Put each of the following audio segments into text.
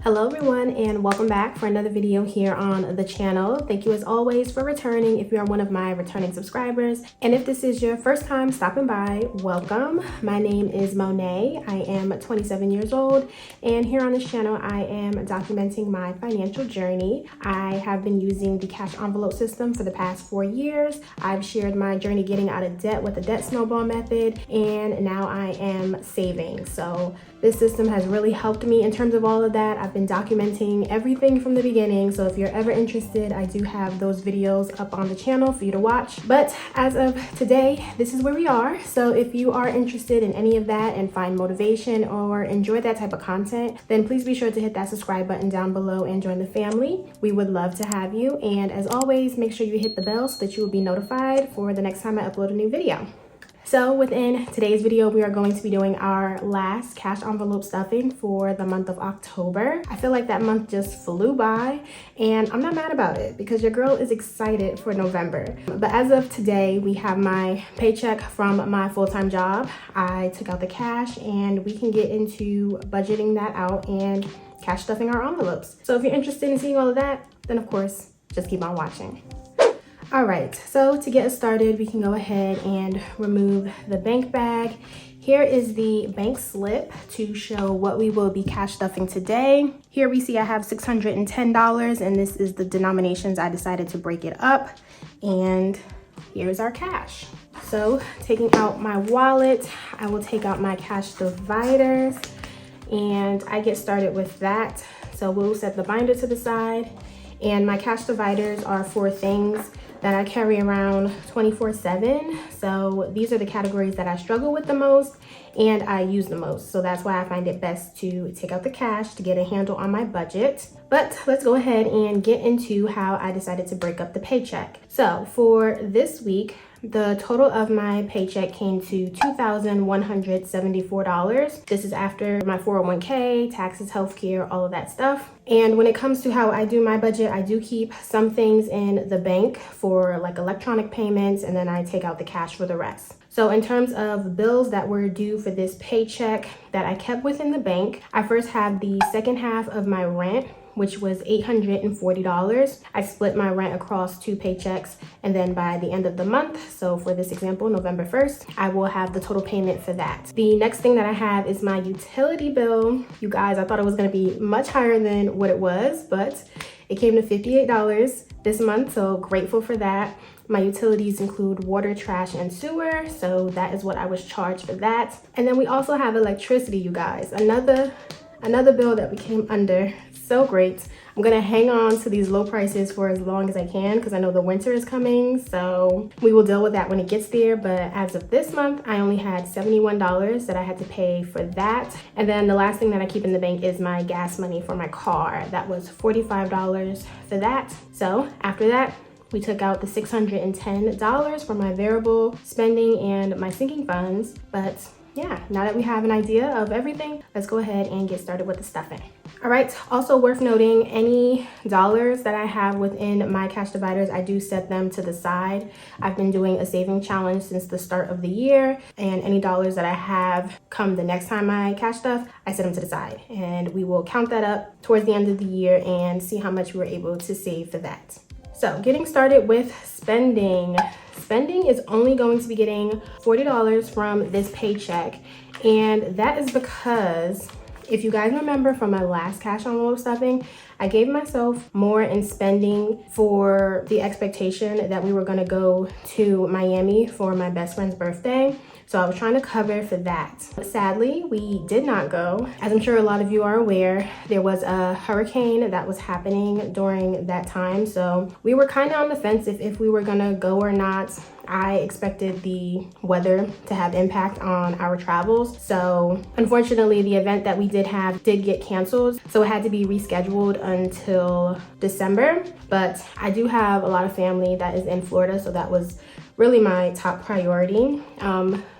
Hello everyone, and welcome back for another video here on the channel. Thank you as always for returning if you are one of my returning subscribers. And if this is your first time stopping by, welcome. My name is Monet. I am 27 years old, and here on this channel I am documenting my financial journey. I have been using the cash envelope system for the past 4 years. I've shared my journey getting out of debt with the debt snowball method, and now I am saving. So this system has really helped me in terms of all of that. I've been documenting everything from the beginning, so if you're ever interested, I do have those videos up on the channel for you to watch. But as of today, this is where we are. So if you are interested in any of that and find motivation or enjoy that type of content, then please be sure to hit that subscribe button down below and join the family. We would love to have you. And as always, make sure you hit the bell so that you will be notified for the next time I upload a new video. So within today's video, we are going to be doing our last cash envelope stuffing for the month of October. I feel like that month just flew by, and I'm not mad about it because your girl is excited for November. But as of today, we have my paycheck from my full-time job. I took out the cash, and we can get into budgeting that out and cash stuffing our envelopes. So if you're interested in seeing all of that, then of course, just keep on watching. All right, so to get us started, we can go ahead and remove the bank bag. Here is the bank slip to show what we will be cash stuffing today. Here we see I have $610, and this is the denominations. I decided to break it up, and here's our cash. So taking out my wallet, I will take out my cash dividers, and I get started with that. So we'll set the binder to the side, and my cash dividers are for things that I carry around 24/7. So these are the categories that I struggle with the most and I use the most. So that's why I find it best to take out the cash to get a handle on my budget. But let's go ahead and get into how I decided to break up the paycheck. So for this week, the total of my paycheck came to $2,174. This is after my 401k, taxes, healthcare, all of that stuff. And when it comes to how I do my budget, I do keep some things in the bank for like electronic payments, and then I take out the cash for the rest. So in terms of bills that were due for this paycheck that I kept within the bank, I first have the second half of my rent, which was $840. I split my rent across 2 paychecks, and then by the end of the month, so for this example, November 1st, I will have the total payment for that. The next thing that I have is my utility bill. You guys, I thought it was gonna be much higher than what it was, but it came to $58 this month, so grateful for that. My utilities include water, trash, and sewer, so that is what I was charged for that. And then we also have electricity, you guys. Another bill that we came under. So great. I'm gonna hang on to these low prices for as long as I can because I know the winter is coming, so we will deal with that when it gets there. But as of this month, I only had $71 that I had to pay for that. And then the last thing that I keep in the bank is my gas money for my car. That was $45 for that. So after that, we took out the $610 for my variable spending and my sinking funds. But yeah, now that we have an idea of everything, let's go ahead and get started with the stuffing. All right, also worth noting, any dollars that I have within my cash dividers, I do set them to the side. I've been doing a saving challenge since the start of the year, and any dollars that I have come the next time I cash stuff, I set them to the side. And we will count that up towards the end of the year and see how much we were able to save for that. So getting started with spending. Spending is only going to be getting $40 from this paycheck, and that is because if you guys remember from my last cash envelope stuffing, I gave myself more in spending for the expectation that we were gonna go to Miami for my best friend's birthday. So I was trying to cover for that. But sadly, we did not go. As I'm sure a lot of you are aware, there was a hurricane that was happening during that time. So we were kind of on the fence if we were gonna go or not. I expected the weather to have impact on our travels. So unfortunately, the event that we did have did get canceled. So it had to be rescheduled until December. But I do have a lot of family that is in Florida, so that was really my top priority.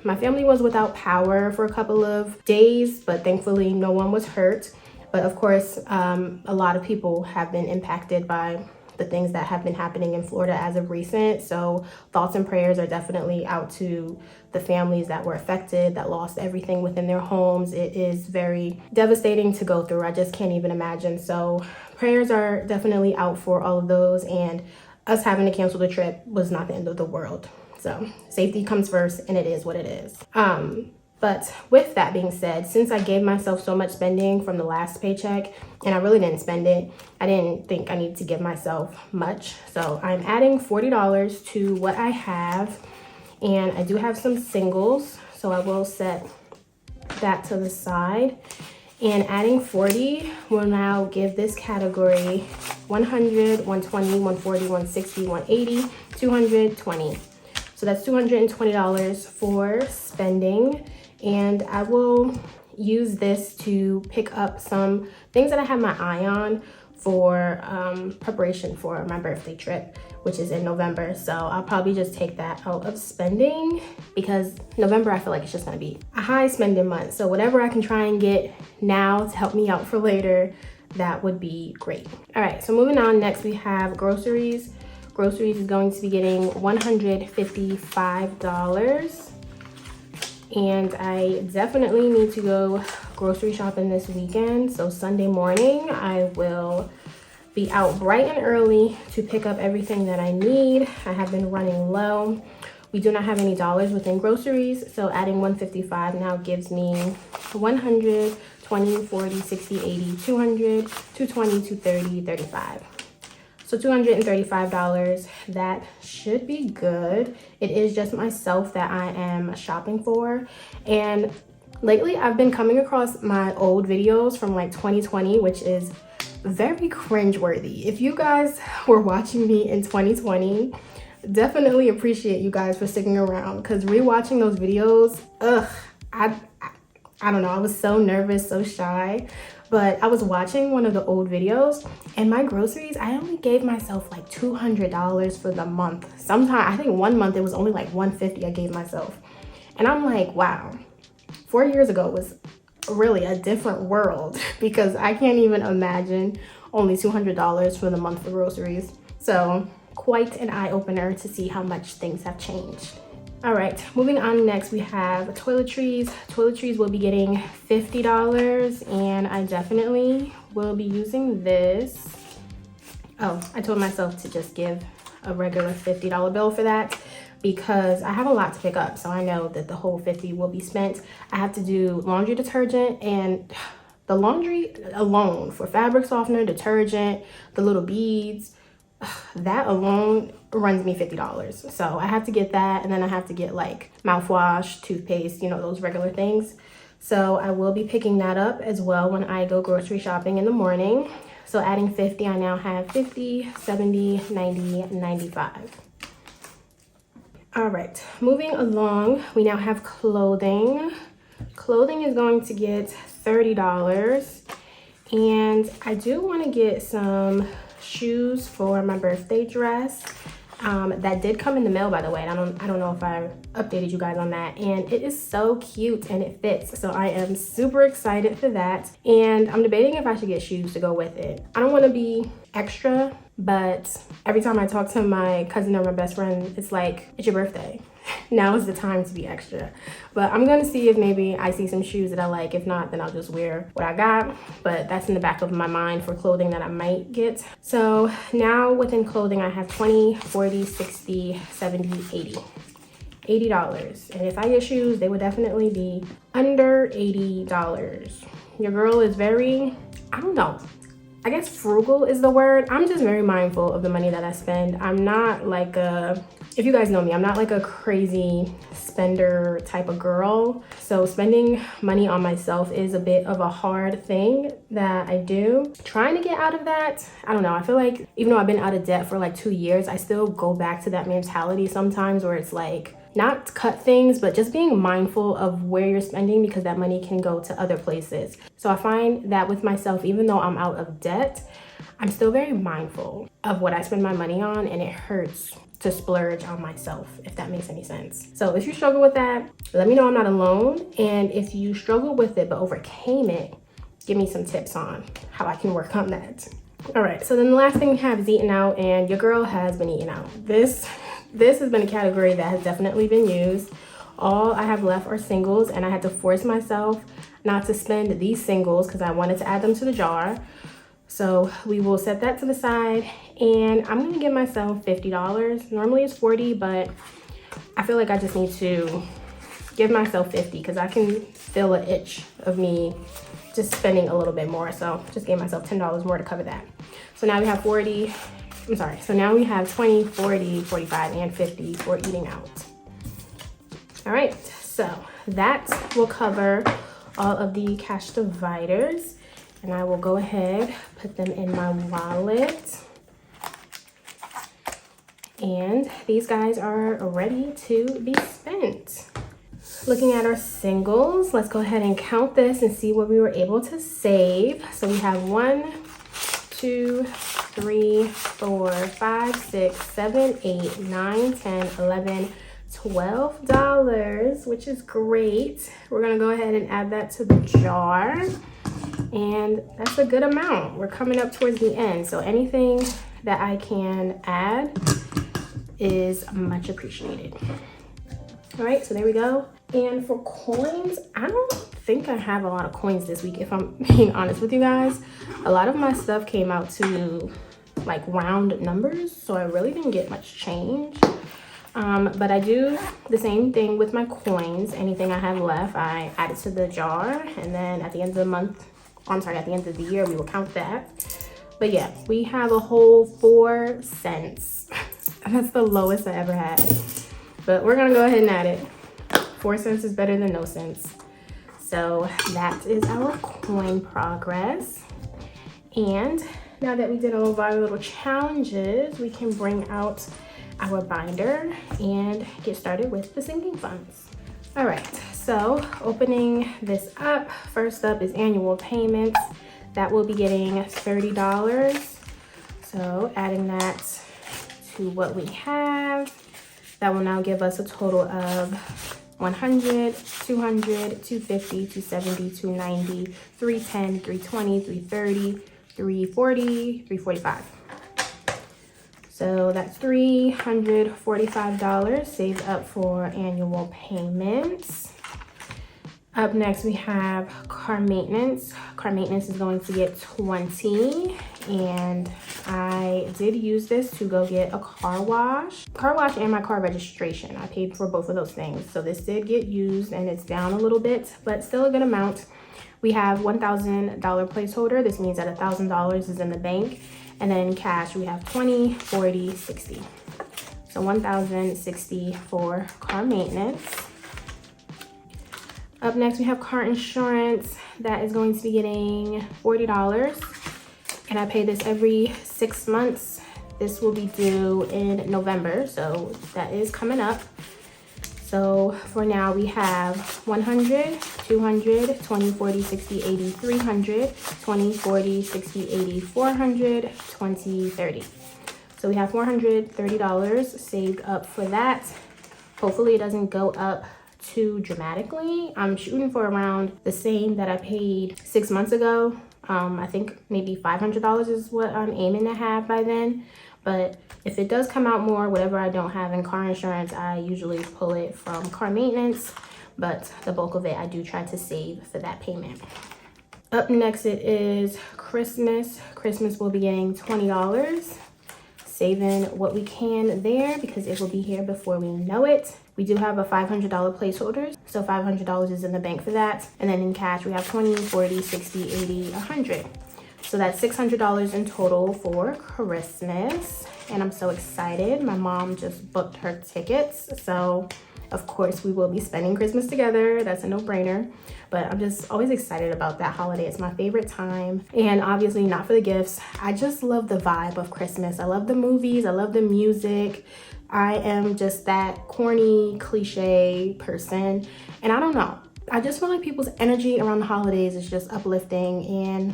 My family was without power for a couple of days, but thankfully no one was hurt. But of course, a lot of people have been impacted by the things that have been happening in Florida as of recent. So thoughts and prayers are definitely out to the families that were affected, that lost everything within their homes. It is very devastating to go through. I just can't even imagine. So prayers are definitely out for all of those, and us having to cancel the trip was not the end of the world. So safety comes first, and it is what it is. But with that being said, since I gave myself so much spending from the last paycheck and I really didn't spend it, I didn't think I needed to give myself much. So I'm adding $40 to what I have, and I do have some singles, so I will set that to the side. And adding 40 will now give this category 100, 120, 140, 160, 180, 220. So that's $220 for spending. And I will use this to pick up some things that I have my eye on for preparation for my birthday trip, which is in November. So I'll probably just take that out of spending, because November I feel like it's just gonna be a high spending month. So whatever I can try and get now to help me out for later, that would be great. All right, so moving on, next we have groceries. Groceries is going to be getting $155. And I definitely need to go grocery shopping this weekend. So Sunday morning, I will be out bright and early to pick up everything that I need. I have been running low. We do not have any dollars within groceries, so adding $155 now gives me 100, 20, 40, 60, 80, 200, 220, 230, 35. So $235, that should be good. It is just myself that I am shopping for. And lately I've been coming across my old videos from like 2020, which is very cringeworthy. If you guys were watching me in 2020, definitely appreciate you guys for sticking around, because rewatching those videos, I don't know, I was so nervous, so shy. But I was watching one of the old videos, and my groceries, I only gave myself like $200 for the month. Sometime, I think one month it was only like $150 I gave myself. And I'm like, wow, 4 years ago was really a different world, because I can't even imagine only $200 for the month for groceries. So quite an eye-opener to see how much things have changed. All right, moving on, next we have toiletries. Toiletries will be getting $50, and I definitely will be using this. Oh, I told myself to just give a regular $50 bill for that, because I have a lot to pick up, so I know that the whole $50 will be spent. I have to do laundry detergent, and the laundry alone for fabric softener, detergent, the little beads, that alone runs me $50. So I have to get that, and then I have to get like mouthwash, toothpaste, you know, those regular things. So I will be picking that up as well when I go grocery shopping in the morning. So adding 50, I now have 50, 70, 90, 95. All right, moving along, we now have clothing. Clothing is going to get $30, and I do want to get some shoes for my birthday dress. That did come in the mail, by the way. I don't know if I updated you guys on that, and it is so cute and it fits, so I am super excited for that. And I'm debating if I should get shoes to go with it. I don't want to be extra, but every time I talk to my cousin or my best friend, it's like, it's your birthday, now is the time to be extra. But I'm gonna see if maybe I see some shoes that I like. If not, then I'll just wear what I got. But that's in the back of my mind for clothing that I might get. So now within clothing, I have 20, 40, 60, 70, 80. $80. And if I get shoes, they would definitely be under $80. Your girl is very, I don't know, I guess frugal is the word. I'm just very mindful of the money that I spend. I'm not like if you guys know me, I'm not like a crazy spender type of girl. So spending money on myself is a bit of a hard thing that I do. Trying to get out of that, I don't know. I feel like even though I've been out of debt for like 2 years, I still go back to that mentality sometimes where it's like, not cut things, but just being mindful of where you're spending because that money can go to other places. So I find that with myself, even though I'm out of debt, I'm still very mindful of what I spend my money on, and it hurts to splurge on myself, if that makes any sense. So if you struggle with that, let me know I'm not alone. And if you struggle with it but overcame it, give me some tips on how I can work on that. All right, so then the last thing we have is eating out, and your girl has been eating out. This has been a category that has definitely been used. All I have left are singles, and I had to force myself not to spend these singles because I wanted to add them to the jar. So we will set that to the side, and I'm gonna give myself $50. Normally it's 40, but I feel like I just need to give myself 50 because I can feel an itch of me just spending a little bit more. So just gave myself $10 more to cover that. So now we have 40. I'm sorry, so now we have 20, 40, 45, and 50 for eating out. All right, so that will cover all of the cash dividers, and I will go ahead, put them in my wallet. And these guys are ready to be spent. Looking at our singles, let's go ahead and count this and see what we were able to save. So we have 1, 2, 3, 4, 5, 6, 7, 8, 9, 10, 11, $12, which is great. We're gonna go ahead and add that to the jar, and that's a good amount. We're coming up towards the end, so anything that I can add is much appreciated. All right, so there we go. And for coins, I don't think I have a lot of coins this week, if I'm being honest with you guys. A lot of my stuff came out to like round numbers, so I really didn't get much change. But I do the same thing with my coins. Anything I have left, I add it to the jar, and then at the end of the month, at the end of the year, we will count that. But yeah, we have a whole 4 cents. That's the lowest I ever had. But we're gonna go ahead and add it. 4 cents is better than no cents. So that is our coin progress. And now that we did all of our little challenges, we can bring out our binder and get started with the sinking funds. All right, so opening this up, first up is annual payments. That will be getting $30. So adding that to what we have, that will now give us a total of 100, 200, 250, 270, 290, 310, 320, 330, 340, 345. So that's $345 saved up for annual payments. Up next, we have car maintenance. Car maintenance is going to get 20, and I did use this to go get a car wash and my car registration. I paid for both of those things. So this did get used, and it's down a little bit, but still a good amount. We have $1,000 placeholder. This means that $1,000 is in the bank. And then in cash, we have 20, 40, 60. So $1,060 for car maintenance. Up next, we have car insurance. That is going to be getting $40. And I pay this every 6 months. This will be due in November, so that is coming up. So for now, we have 100, 200, 20, 40, 60, 80, 300, 20, 40, 60, 80, 400, 20, 30. So we have $430 saved up for that. Hopefully it doesn't go up too dramatically. I'm shooting for around the same that I paid 6 months ago. I think maybe $500 is what I'm aiming to have by then. But if it does come out more, whatever I don't have in car insurance, I usually pull it from car maintenance. But the bulk of it, I do try to save for that payment. Up next, it is Christmas. Christmas will be getting $20. Saving what we can there because it will be here before we know it. We do have a $500 placeholder, so $500 is in the bank for that. And then in cash, we have 20, 40, 60, 80, 100. So that's $600 in total for Christmas. And I'm so excited. My mom just booked her tickets. So of course we will be spending Christmas together. That's a no-brainer. But I'm just always excited about that holiday. It's my favorite time. And obviously not for the gifts. I just love the vibe of Christmas. I love the movies. I love the music. I am just that corny, cliche person. And I don't know. I just feel like people's energy around the holidays is just uplifting and,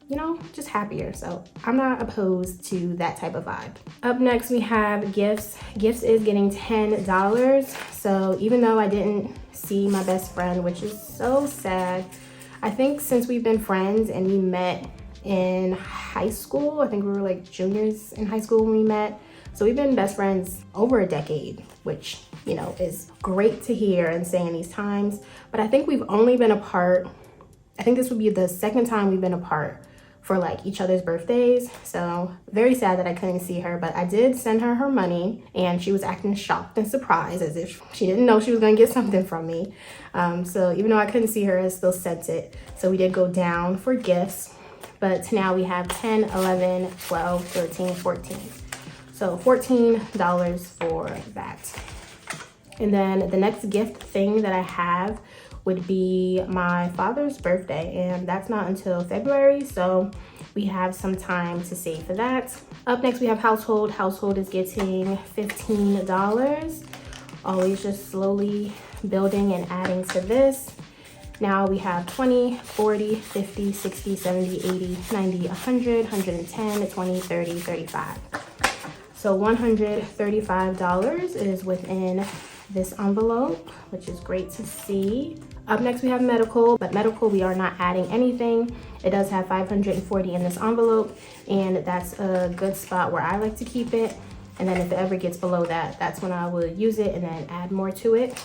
you know, just happier. So I'm not opposed to that type of vibe. Up next, we have gifts. Gifts is getting $10. So even though I didn't see my best friend, which is so sad, I think since we've been friends and we met in high school, I think we were like juniors in high school when we met. So we've been best friends over a decade, which, you know, is great to hear and say in these times. But I think we've only been apart. I think this would be the second time we've been apart for like each other's birthdays. So very sad that I couldn't see her, but I did send her her money and she was acting shocked and surprised as if she didn't know she was gonna get something from me. So even though I couldn't see her, I still sent it. So we did go down for gifts, but now we have 10, 11, 12, 13, 14. So $14 for that. And then the next gift thing that I have would be my father's birthday, and that's not until February, so we have some time to save for that. Up next, we have household. Household is getting $15. Always just slowly building and adding to this. Now we have 20, 40, 50, 60, 70, 80, 90, 100, 110, 20, 30, 35. So $135 is within this envelope, which is great to see. Up next, we have medical, but medical, we are not adding anything. It does have $540 in this envelope, and that's a good spot where I like to keep it. And then if it ever gets below that, that's when I would use it and then add more to it.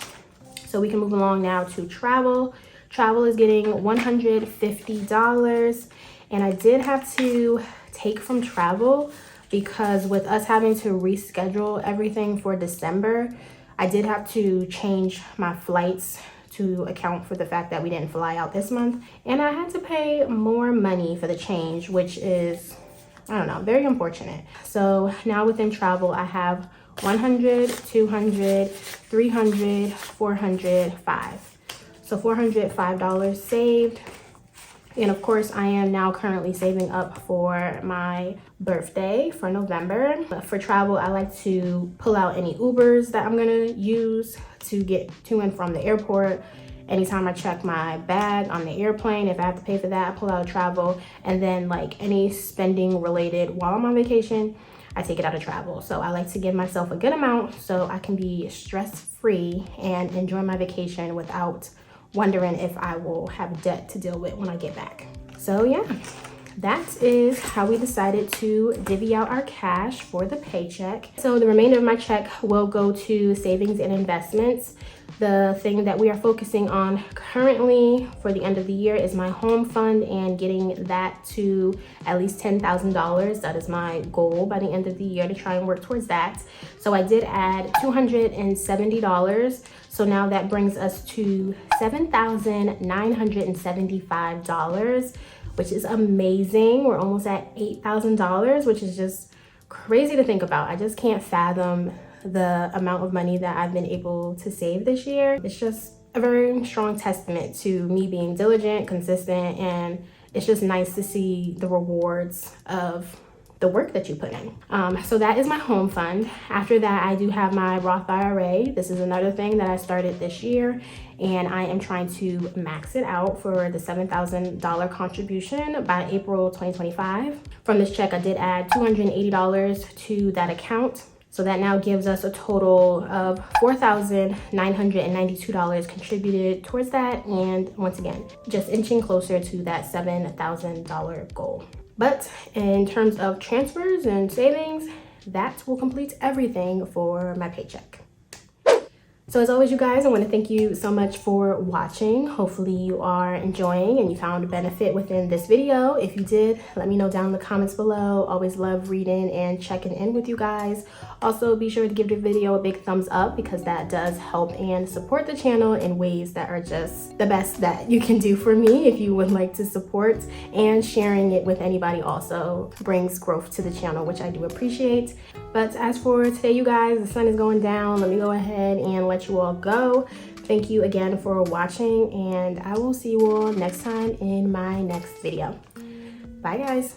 So we can move along now to travel. Travel is getting $150, and I did have to take from travel because with us having to reschedule everything for December, I did have to change my flights to account for the fact that we didn't fly out this month. And I had to pay more money for the change, which is, I don't know, very unfortunate. So now within travel, I have 100, 200, 300, 400, 5. So $405 saved. And of course, I am now currently saving up for my birthday for November. But for travel, I like to pull out any Ubers that I'm gonna use to get to and from the airport. Anytime I check my bag on the airplane, if I have to pay for that, I pull out travel. And then like any spending related while I'm on vacation, I take it out of travel. So I like to give myself a good amount so I can be stress-free and enjoy my vacation without wondering if I will have debt to deal with when I get back. So yeah, that is how we decided to divvy out our cash for the paycheck. So the remainder of my check will go to savings and investments. The thing that we are focusing on currently for the end of the year is my home fund and getting that to at least $10,000. That is my goal by the end of the year, to try and work towards that. So I did add $270. So now that brings us to $7,975, which is amazing. We're almost at $8,000, which is just crazy to think about. I just can't fathom the amount of money that I've been able to save this year. It's just a very strong testament to me being diligent, consistent, and it's just nice to see the rewards of the work that you put in. So that is my home fund. After that, I do have my Roth IRA. This is another thing that I started this year, and I am trying to max it out for the $7,000 contribution by April 2025. From this check, I did add $280 to that account. So that now gives us a total of $4,992 contributed towards that. And once again, just inching closer to that $7,000 goal. But in terms of transfers and savings, that will complete everything for my paycheck. So as always, you guys, I want to thank you so much for watching. Hopefully you are enjoying and you found a benefit within this video. If you did, let me know down in the comments below. Always love reading and checking in with you guys. Also, be sure to give the video a big thumbs up because that does help and support the channel in ways that are just the best that you can do for me if you would like to support. And sharing it with anybody also brings growth to the channel, which I do appreciate. But as for today, you guys, the sun is going down. Let me go ahead and let you all go. Thank you again for watching, and I will see you all next time in my next video. Bye, guys.